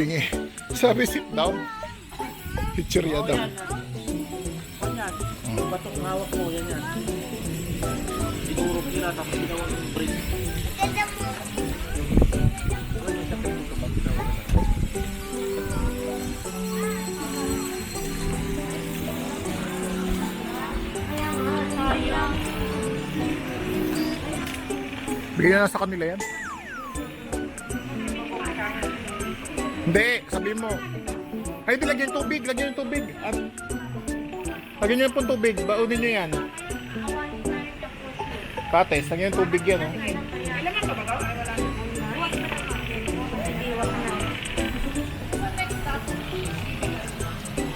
bingi. Sabi sit down. Picturea daw. Yan. Batok hawak mo, yan. Dinurog nila, tapos ginawa ng break. Bigyan na sa kanila yan. Hindi, sabihin mo. Ay, di lagyan yung tubig, lagyan yung tubig. At lagyan nyo yung pong tubig, baunin nyo yan. Kates, lagyan yung tubig yan.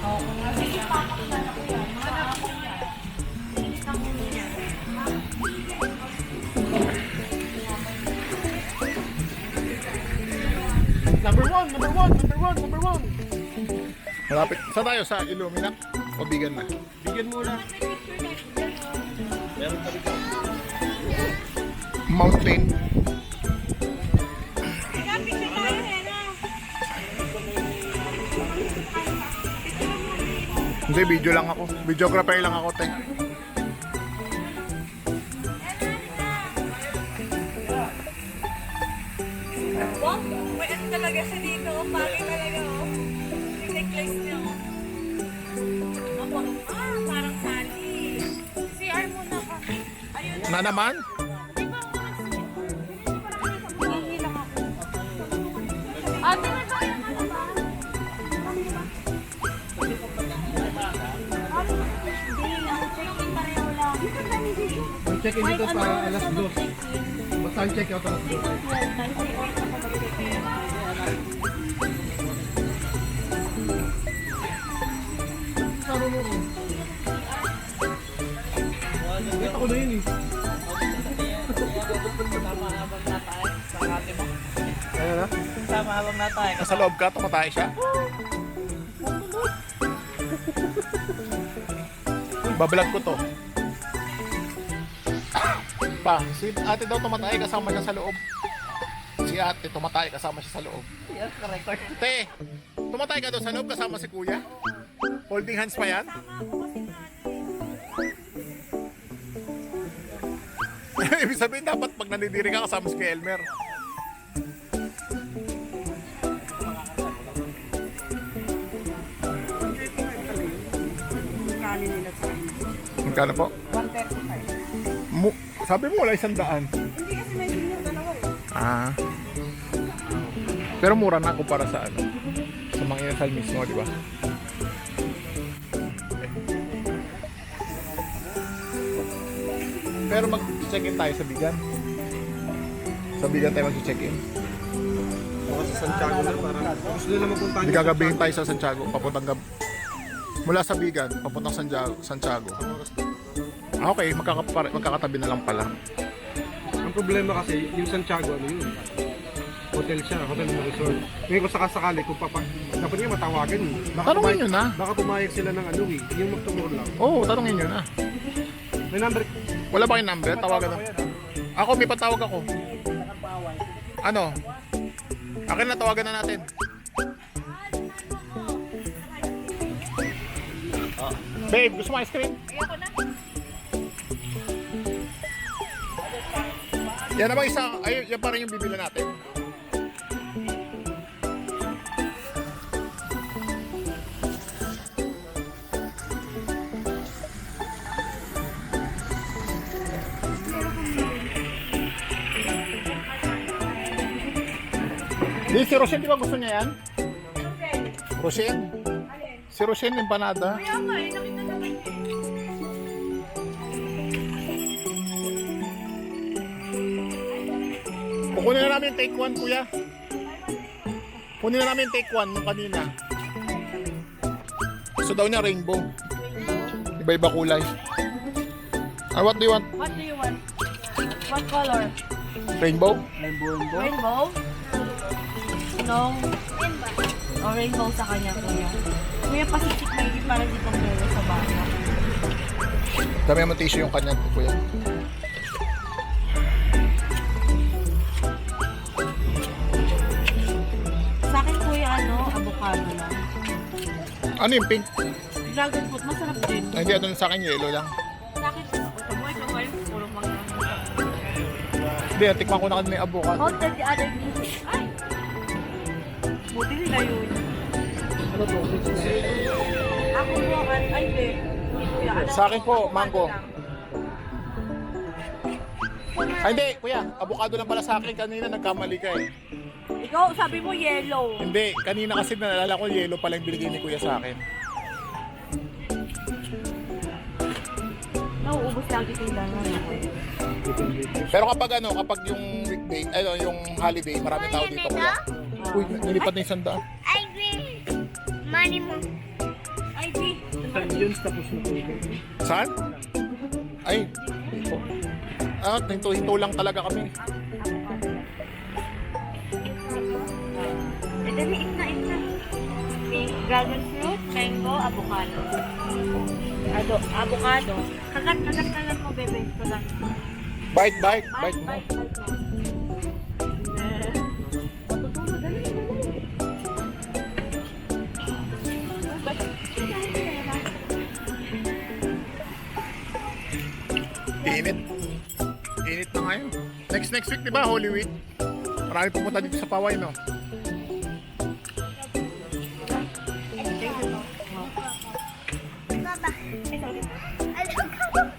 Oh. Number one. Malapit. Saan tayo? Sa Illumina? O Bigan na? Bigyan muna. Meron pa rin. Mountain. Hindi, video lang ako. Videographer lang ako, te. Wow, may ano talaga siya dito. Pagi talaga, oh. Yung necklace niya, oh. Ako, parang sali. CR muna ka. Ayun. Na naman? Hihi lang ako. Ate, may kaya na naman. Hindi lang. Check-in pareho lang. Ang check-in dito pa alas 2. Basta ang check-out alas 2. Kita ko na yun eh. Ano na? Sama habang natay. Nasa loob ka, tumatay siya. Babalag ko to. Pa, si ate daw tumatay kasama siya sa loob. Si ate tumatay kasama siya sa loob. Yes, record. Te, tumatay ka daw sa loob kasama si kuya? Holding hands pa yan? Ibig sabihin dapat pag nandidiri ka kasama si Kuya Elmer. Magkano po? 135. Sabi mo wala 100. Hindi kasi may senior dalawa eh. Ah. Pero mura na kumpara sa ano. Sa mga inasal mismo, di ba? Pero mag-check-in tayo sa Bigan. Sa Bigan tayo mag-check-in. Baka sa Santiago na parang gusto nila mapuntahan. Hindi gagabihin tayo sa Santiago, papuntang mula sa Bigan, papuntang Santiago. Ah, okay, magkakatabi na lang pala. Ang problema kasi, yung Santiago, ano yun? Hotel siya, hotel na resort. Ngayon kung sakasakali, kung dapat nga matawagan eh. Tanungin nyo na. Baka pumayag sila ng ano eh, yung magtumor lang. Oo, tanungin nyo na. May number. Wala ba kayong number? Tawagan na. Ako, may patawag ako. Ano? Akin na, tawagan na natin. Babe, gusto mo ice cream? Ayoko na. Yan naman isa, ay, yan parang yung bibili natin. Di, si Rosén, di ba gusto niya yan? Rosén? Si Rosén, empanada. Kaya nga eh, nakita naman niya eh. Kukunin na namin yung take 1, kuya. Kunin na namin yung take 1 yung kanina. Gusto daw niya rainbow. Iba-iba kulay. Ah, what do you want? What do you want? What color? Rainbow? Rainbow? No. O rainbow sa kanya, kuya. Kuya, pasisik may para di pang sa bata. Dami naman tissue yung kanya, kuya. Sa akin, kuya, ano? Ano yung pink? Dragon fruit, masarap din. Ay, hindi, ano sa akin, yellow lang. Sa akin, ito mo yung puro Hindi, tikman ko na kanina yung avocado. How did the other pieces? Ay! Buti nila yun. Ano to? Ako po, ay, hindi. Kuya, alam Sa akin po, avocado mango. lang. Ay, hindi, kuya. Avocado lang pala sa akin. Kanina nagkamali ka eh. Ikaw, sabi mo yellow. Hindi, kanina kasi naalala ko yellow pala yung binigay ni kuya sa akin. Nauubos lagi kong dalawa. Pero kapag ano, kapag yung weekday, ano, yung holiday, maraming tao dito kuya. Uy, nilipat na yung sandaan. Ay, Green. Money mo. Ay, B. Yun, tapos na po. Saan? Ay, dito. Ah, hinto-hinto lang talaga kami. Ito, liit na. Pink, dragon fruit, mango, avocado. Avocado. Kagat mo, bebe. Kagat. Bite mo. Bite mo. Matutulo, dali. Init. Init na ngayon. Next week, di ba? Holy Week. Marami pumunta dito sa Paway, no? Baba. Alam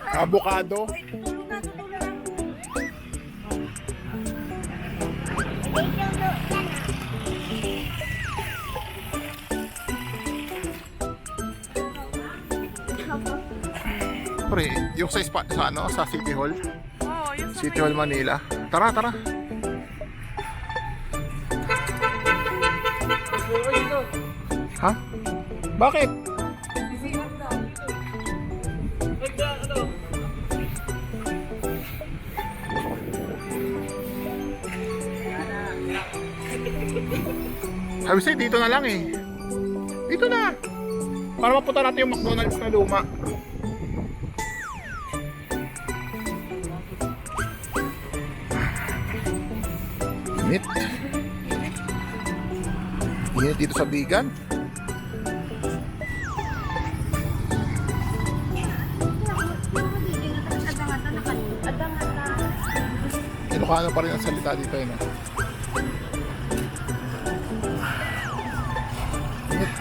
ka. Avocado. Tutulong na. Thank you, Lo. Pre, yung sa, sa, ano, sa City Hall. Oo, yung sa City Hall, Manila. Tara. Ha? Bakit? Sabi sa'yo, dito na lang eh. Dito na. Para mapunta natin yung McDonald's na luma. Init. Init dito sa Bigan. Ilocano pa rin ang salita dito eh, no? Init.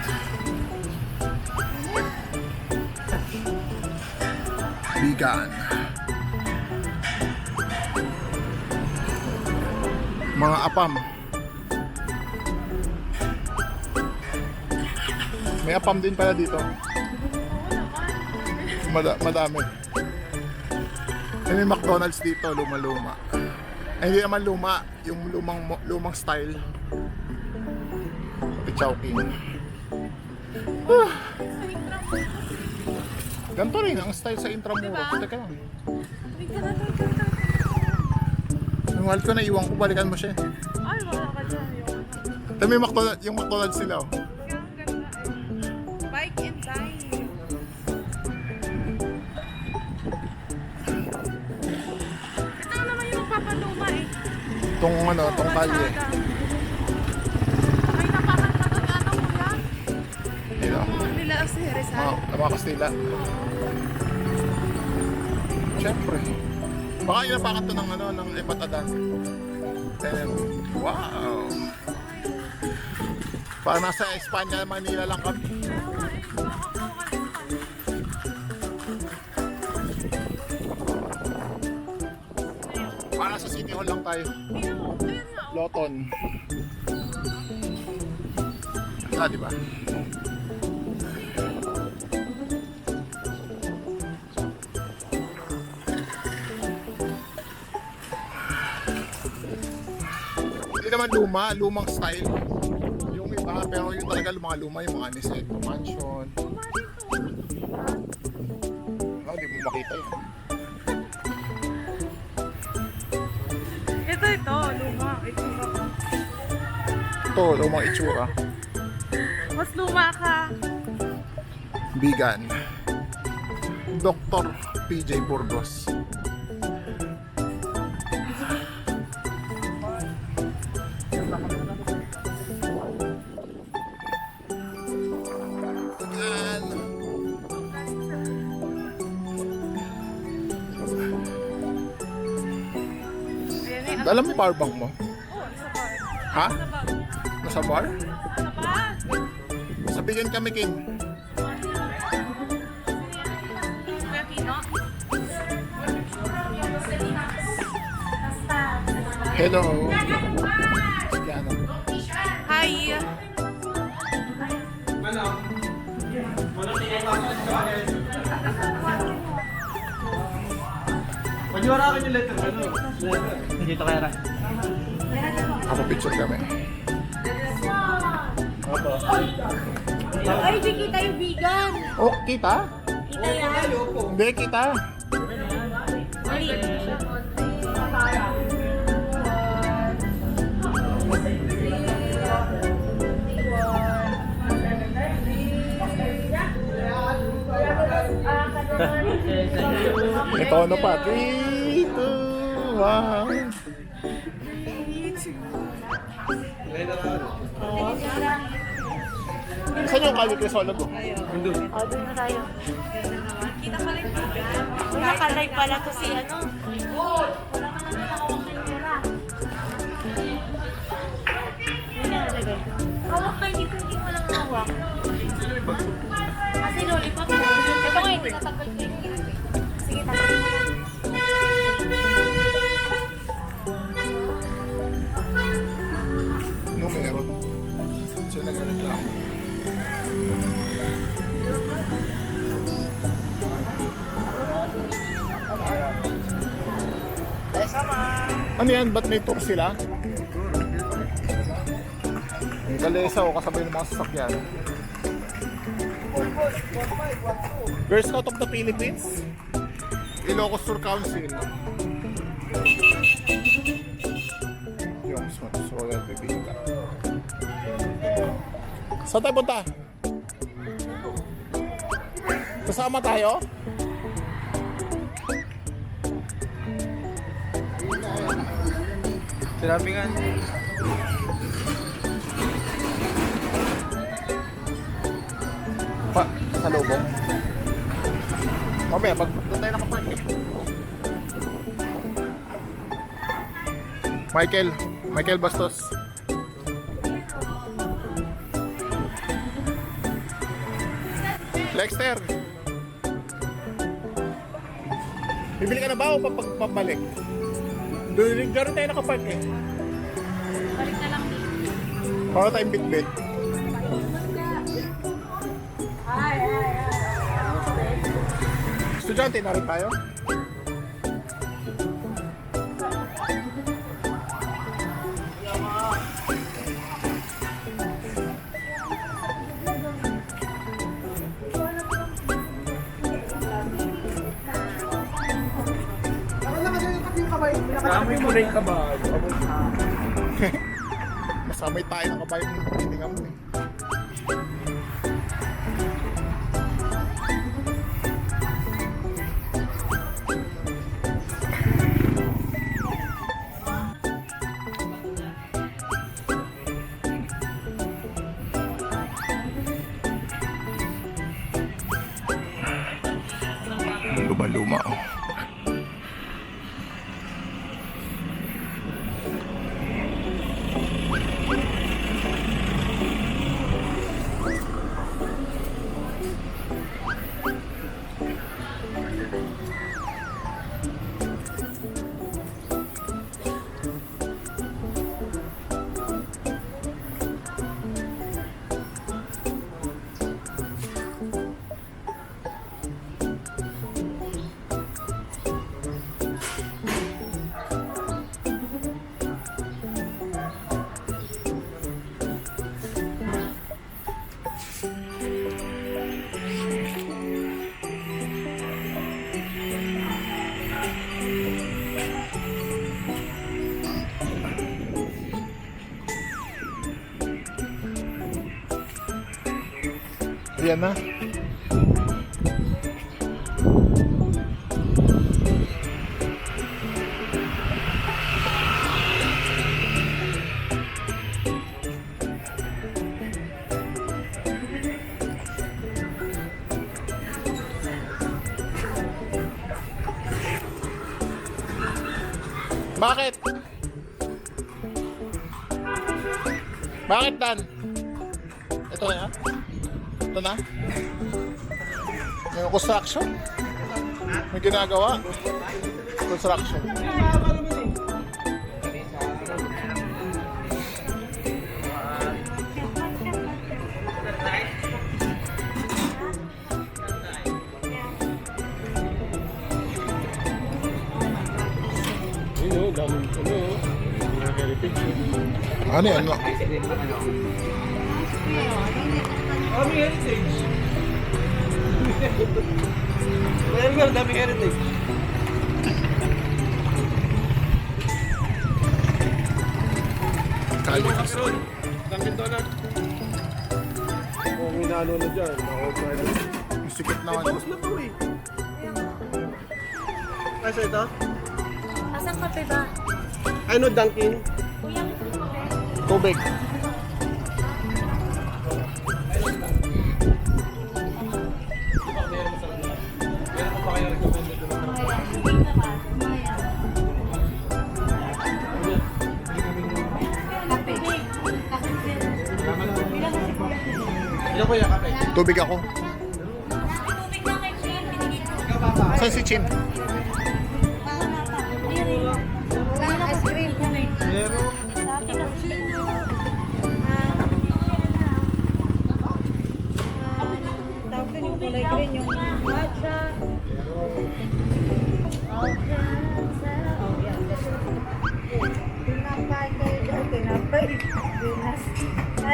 Bigan. Mga apam. May apam din pala dito. Madami. May McDonald's dito, luma-luma. Ay, hindi naman luma, yung lumang style. Pati Chowking. Ganito rin ang style sa Intramuros. Teka lang. Yung wallet ko na iwan ko, balikan mo siya. Ay, wala ka dyan. Ito may yung McDonald's sila. Oh. Bike and dine. Ito naman yung papaluma eh. Itong ano, itong kalye. May nakakanta ko na kuya. Dito. Nila si Rizal. Mga Kastila. Siyempre. Baka yun napakan to ng ano, ng Epatadan. Wow! Para nasa Espanya, Manila lang kami. Para sa City Hall lang tayo. Loton. Ah, di ba? Hindi naman lumang style. Yung iba, pero yung talaga mga luma, yung mga Niseko Mansion. Oh, di mo makita yun. Ito, luma. Ito, lumang itsura. Mas luma ka. Bigan. Dr. PJ Burgos. Alam mo yung power bank mo? Oo, sa bar. Ha? Sa bag. Nasa bar? Sa bag. Sabihin kami, King. Kuya Kino? Hello. Yan. Hi! Pag-iwara ka yung letter, ano? Dito kaya na. Ako picture kami. Ay, di kita yung vegan! Oh, kita? Kita yan! Hindi, kita. Mali. Ito ano pa? 3, 2, 1. Saan yung Kali Crisologo? Nandun. Doon na tayo. Kita pala yung vegan. Nakalive pala to si ano. Wala ka naman nakawang camera. Yun na nalagay. Hawak ka, hindi mo lang hawak. Kasi lollipop mo. Ito nga, hindi natanggal ko yung sige, tanggal mo lang. No, meron. Sila nagreklamo. Ano yan? Ba't may tour sila? Yung kalesa o kasabay ng mga sasakyan. Girl Scout of the Philippines? Ilocos Sur Council. Yung Solar Bibita. Saan tayo punta? Kasama tayo? Sinabi nga. Pa, sa lubong. Mamaya, pag doon tayo nakapark eh. Michael Bastos. Lexter. Bibili ka na ba o pabalik? Doon tayo nakapark eh. Balik na lang dito. Para tayong bitbit. Estudyante na rin tayo? Kami mo na yung kabayo. Masamay tayo ng kabayo ng hininga mo eh. Luma-luma oh. Yan na. Bakit? Bakit, Dan? Ito na yan? Ito na? May construction? May ginagawa? Construction. Ano, daming ano, mga heritage. Ano yan? Daming heritage. Meron nga, daming heritage. Kali. Dunkin Donut. Kung inaano na dyan, na-order. Yung sikip naman. Tapos na to eh. Kasi ito? Asang kape ba? Ano, Dunkin? Kuya, gusto mo kape? Tubig. Ilan ko yung kape? Tubig ako. Tubig na kay Chin, binigay ko. Saan si Chin? Ice cream. Meron. Dati cappuccino. Tawag din yung kulay green, yung matcha. Tinapay kayo dyan, tinapay.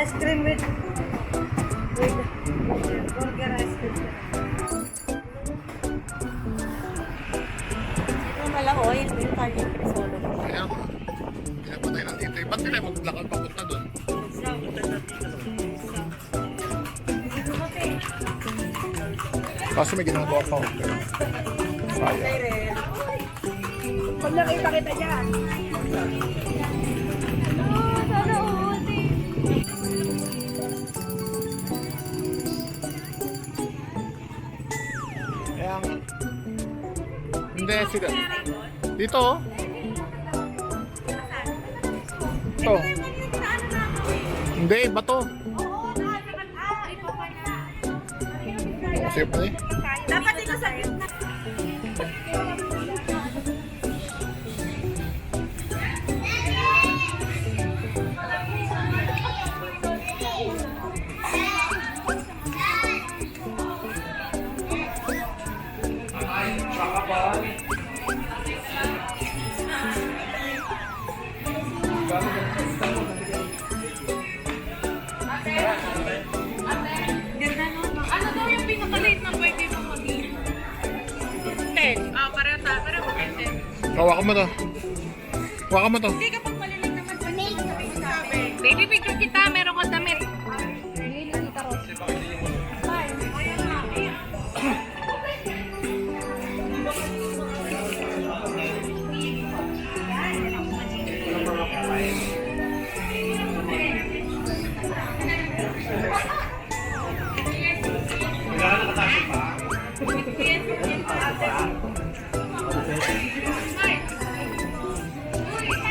Ice cream with burger ice cream. Ito malaki, yung tali solo. Kaya ako. Pinapatay ng dito. Ba't nila maglakad papunta doon? Kaso may ginagawa pa ako. Sayang. Pag nakita kita dyan. Sana uti. Kaya nga. Hindi sila. Dito oh. Ito. Hindi, bato. Sige pa eh. Dapat ito sa gitna. Ganda no? Ano daw yung pinaka-late na pwede mong mag-eat? 10. Ah, pareho ta. Pareho mo 10. Hawakan mo to. Hawakan mo to. Hindi kapag malilate naman pwede mo sabi. Baby picture kita, meron ko damit.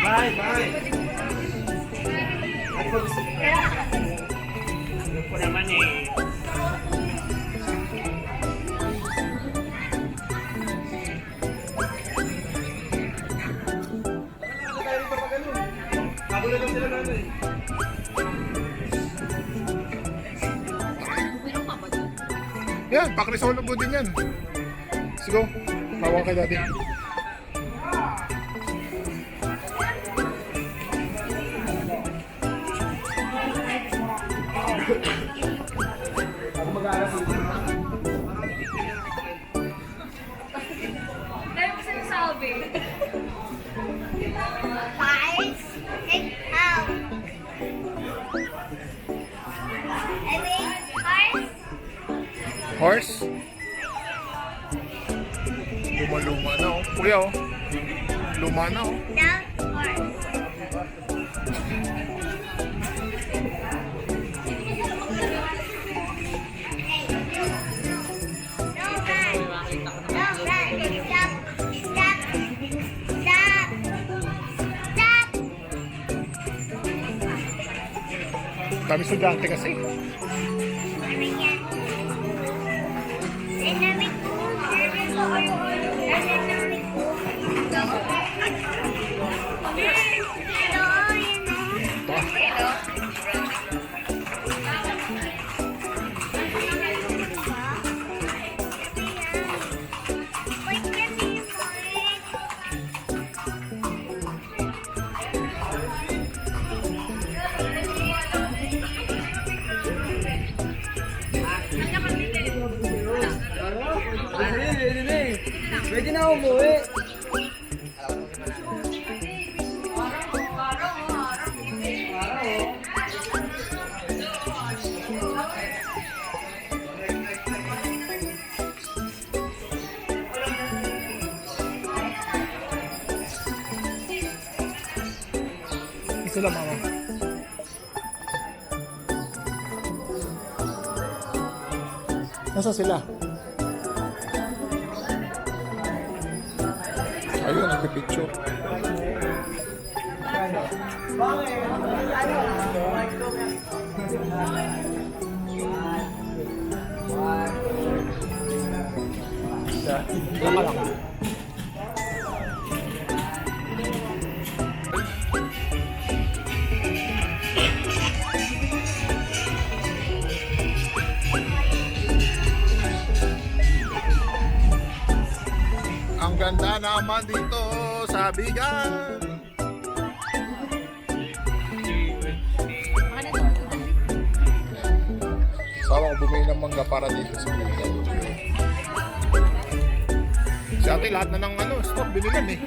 Bye, bye. Ano po naman eh. Yan, pakrisolo po din yan. Let's go. Bawang kay daddy. Dahil ko sinasabi. Guys, take out. Guys, Horse. Luma-luma na oh. Kuya oh. Luma na oh. down horse. Stop. Dami estudyante kasi. Dynamic po. Dynamic po. Pwede na umuwi. Isa lang mama. Nasa sila? Ayun, nagpipicture. Laka lang. Ang ganda naman dito sa Bigan. Sawa ko bumili ng mangga para dito sa Bigan. Si ate lahat na ng stock binilan eh.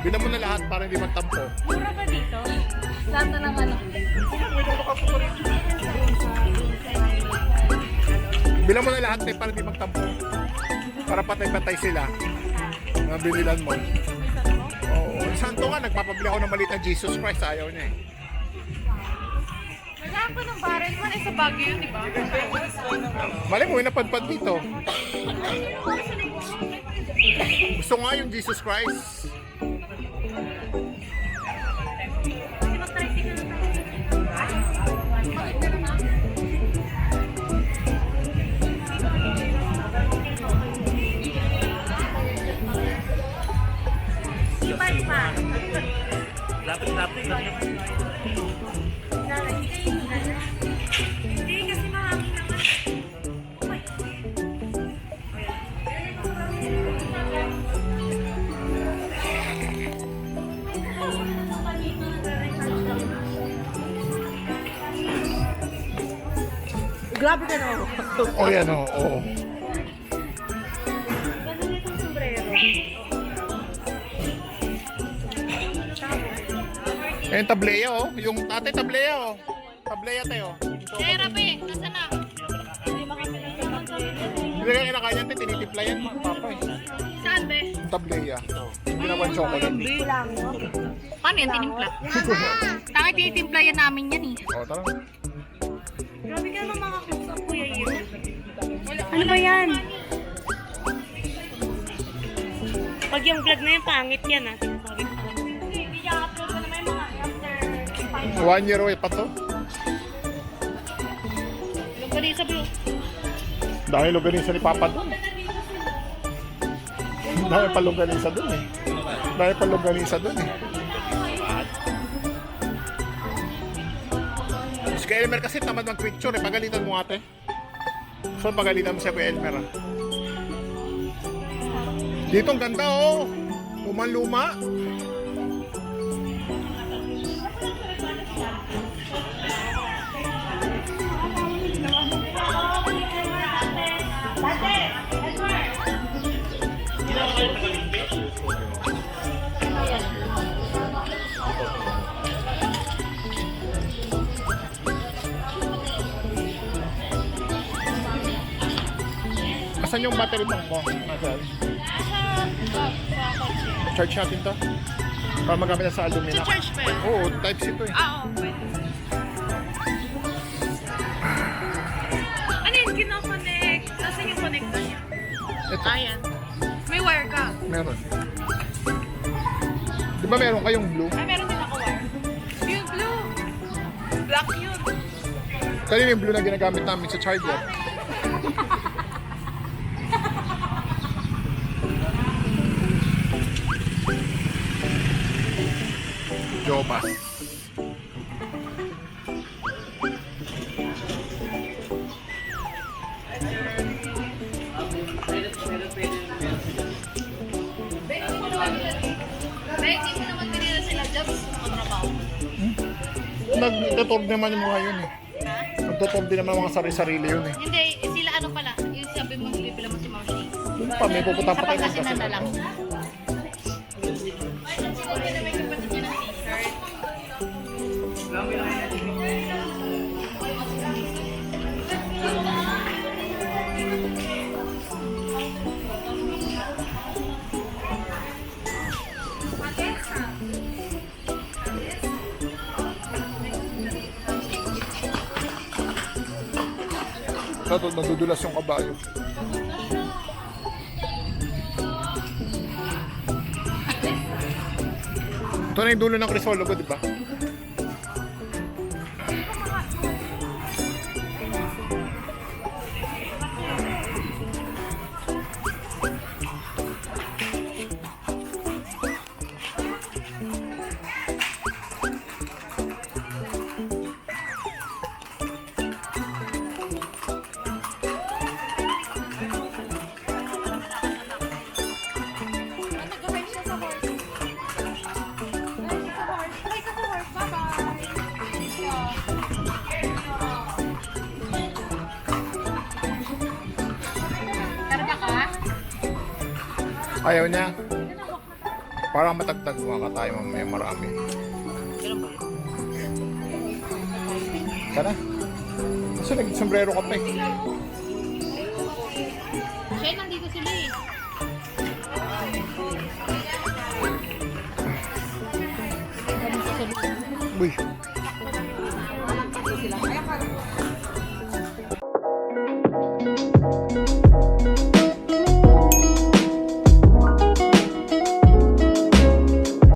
Binan mo na lahat para hindi magtampo. Mura ba dito? Lahat na ng ano? Bilan mo na lahat eh para hindi magtampo. Para patay-patay sila. Mga binilan mo. Oo. Santo nga, nagpapabili ako ng maliit na Jesus Christ. Ayaw niya eh. Naglaan ko ng barrel man ay sa Baguio yun, di ba? Mali mo, napadpad dito. Gusto nga yung Jesus Christ. Lapit-lapit lang. Hindi kasi mahangin naman. Grabe ka na. O yan o. Oo. Ganun itong sombrero. Eh, yung tableya oh. Yung ate tableya oh. Tableya tayo. Kaya Rabe, nasa na? Hindi ka kinakain yan, tinitipla yan mga papa eh. Saan be? Yung tableya. Yung ginawan chocolate. Bilang, no? Paano yan tinimpla? Tanga tinitimpla yan namin yan eh. O, tara. Grabe ka naman mga close up, Kuya Yu. Ano ba yan? Pag yung vlog na yan, pangit yan ah. Sinasabi ko. Hindi, i-upload ko naman yung mga after 5 1 year away pa to. Yung pala yung sabi ko. Dahil longganisa ni Papa doon. Dahil pa longganisa doon eh. Dahil pa longganisa doon eh. Si Kuya Elmer kasi tamad ng picture eh. Pagalitan mo ate. So pagalitan mo si Kuya Elmer ah. Dito ang ganda oh. Lumang-luma. Asan yung battery bank mo? Asan? Charge natin to? Para magamit na sa Alumina. Charge pa yun? Oo, type C to eh. Oo, pwede. Ano yun? Kinoconnect? Nasaan yung connector niya? Ito, Ayan. May wire ka. meron. Di ba meron kayong blue? Ay, meron din ako wire. Yung blue. Black yun. Kanina yung blue na ginagamit namin sa charger. Jobas. Babe, hindi mo naman pinila sila jobs kung makatrabaho. Nagtutor naman yung mga yun eh. Nagtutor din naman mga sarili-sarili yun eh. Hindi, sila ano pala, yung sabi mo, bibila mo si Marcy. Yung pa, may pupunta pa Sa kayo. Pangasinan na lang. Siguro na may kapatid niya ng t-shirt. Ito, nadudulas yung kabayo. Ito na yung dulo ng Crisologo, di ba? Nag-guide siya sa horse. Guide sa horse. Guide ka sa horse. Bye-bye. Karga ka? Ayaw niya. Para matagtag ka tayo mamaya marami. Kana? Kasi nag-sombrero ka pa eh. Siya, nandito sila eh. Uy.